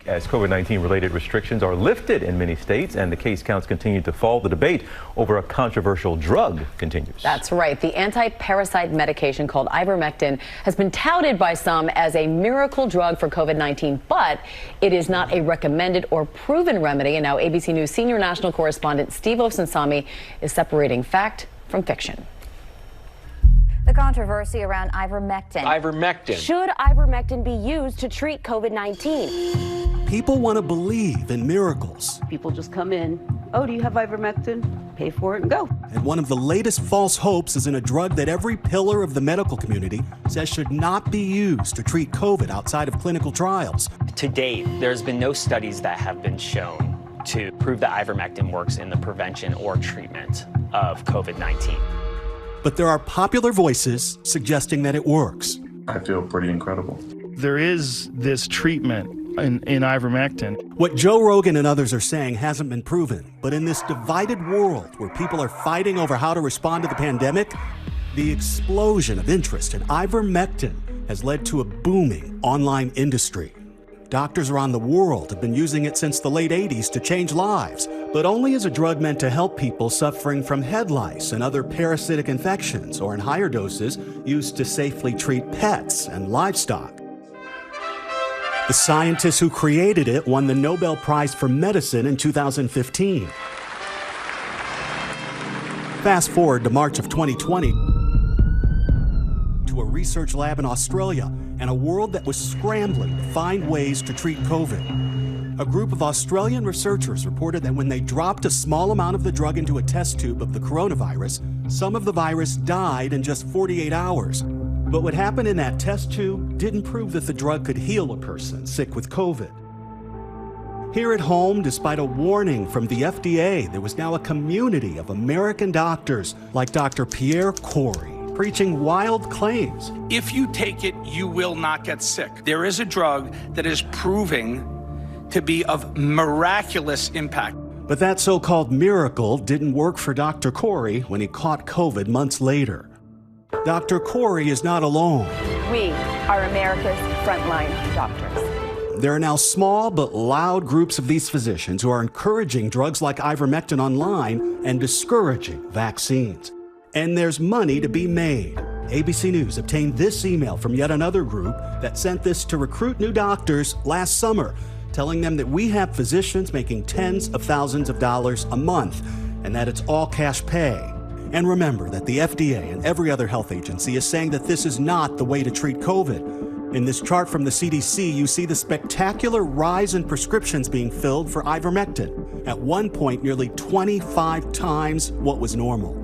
As COVID-19 related restrictions are lifted in many states and the case counts continue to fall, the debate over a controversial drug continues. That's right. The anti-parasite medication called Ivermectin has been touted by some as a miracle drug for COVID-19, but it is not a recommended or proven remedy. And now ABC News senior national correspondent Steve Osunsami is separating fact from fiction. The controversy around ivermectin. Ivermectin. Should ivermectin be used to treat COVID-19? People want to believe in miracles. People just come in, oh, do you have ivermectin? Pay for it and go. And one of the latest false hopes is in a drug that every pillar of the medical community says should not be used to treat COVID outside of clinical trials. To date, there's been no studies that have been shown to prove that ivermectin works in the prevention or treatment of COVID-19. But there are popular voices suggesting that it works. I feel pretty incredible. There is this treatment in ivermectin. What Joe Rogan and others are saying hasn't been proven, but in this divided world where people are fighting over how to respond to the pandemic, the explosion of interest in ivermectin has led to a booming online industry. Doctors around the world have been using it since the late 80s to change lives, but only as a drug meant to help people suffering from head lice and other parasitic infections, or in higher doses, used to safely treat pets and livestock. The scientists who created it won the Nobel Prize for Medicine in 2015. Fast forward to March of 2020, to a research lab in Australia and a world that was scrambling to find ways to treat COVID. A group of Australian researchers reported that when they dropped a small amount of the drug into a test tube of the coronavirus, some of the virus died in just 48 hours. But what happened in that test tube didn't prove that the drug could heal a person sick with COVID. Here at home, despite a warning from the FDA, there was now a community of American doctors like Dr. Pierre Corey, preaching wild claims. If you take it, you will not get sick. There is a drug that is proving to be of miraculous impact. But that so-called miracle didn't work for Dr. Corey when he caught COVID months later. Dr. Corey is not alone. We are America's frontline doctors. There are now small but loud groups of these physicians who are encouraging drugs like ivermectin online and discouraging vaccines. And there's money to be made. ABC News obtained this email from yet another group that sent this to recruit new doctors last summer, telling them that we have physicians making tens of thousands of dollars a month and that it's all cash pay. And remember that the FDA and every other health agency is saying that this is not the way to treat COVID. In this chart from the CDC, you see the spectacular rise in prescriptions being filled for ivermectin, at one point nearly 25 times what was normal.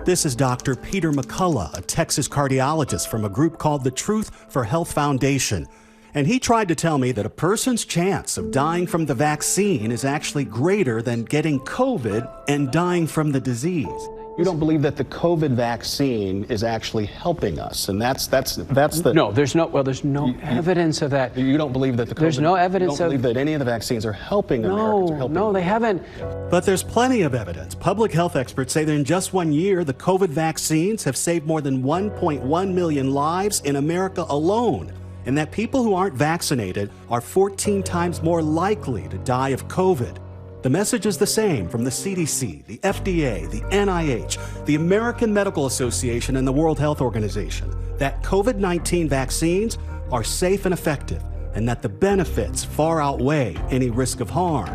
This is Dr. Peter McCullough, a Texas cardiologist from a group called the Truth for Health Foundation. And he tried to tell me that a person's chance of dying from the vaccine is actually greater than getting COVID and dying from the disease. You don't believe that the COVID vaccine is actually helping us, and that's the... No, there's no evidence of that. You don't believe that the COVID... There's no evidence You don't believe that any of the vaccines are helping Americans or helping... No, they haven't. But there's plenty of evidence. Public health experts say that in just 1 year, the COVID vaccines have saved more than 1.1 million lives in America alone, and that people who aren't vaccinated are 14 times more likely to die of COVID. The message is the same from the CDC, the FDA, the NIH, the American Medical Association, and the World Health Organization, that COVID-19 vaccines are safe and effective, and that the benefits far outweigh any risk of harm.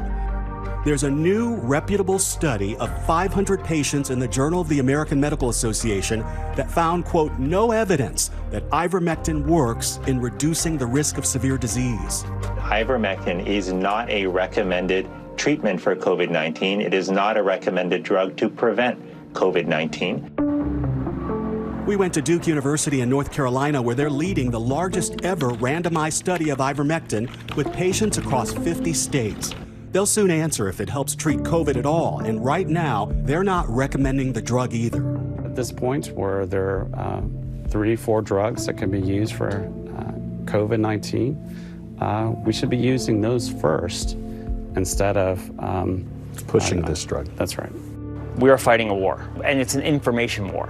There's a new, reputable study of 500 patients in the Journal of the American Medical Association that found, quote, no evidence that ivermectin works in reducing the risk of severe disease. Ivermectin is not a recommended treatment for COVID-19. It is not a recommended drug to prevent COVID-19. We went to Duke University in North Carolina, where they're leading the largest ever randomized study of ivermectin with patients across 50 states. They'll soon answer if it helps treat COVID at all, and right now, they're not recommending the drug either. At this point, where there are 3-4 drugs that can be used for COVID-19, we should be using those first instead of pushing this drug. That's right. We are fighting a war, and it's an information war.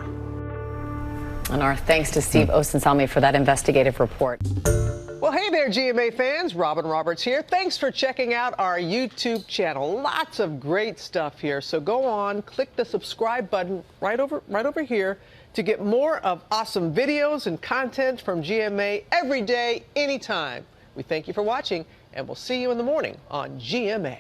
And our thanks to Steve Osunsami for that investigative report. Well, hey, Hey there, GMA fans. Robin Roberts here. Thanks for checking out our YouTube channel. Lots of great stuff here. So go on, click the subscribe button right over here to get more of awesome videos and content from GMA every day, anytime. We thank you for watching, and we'll see you in the morning on GMA.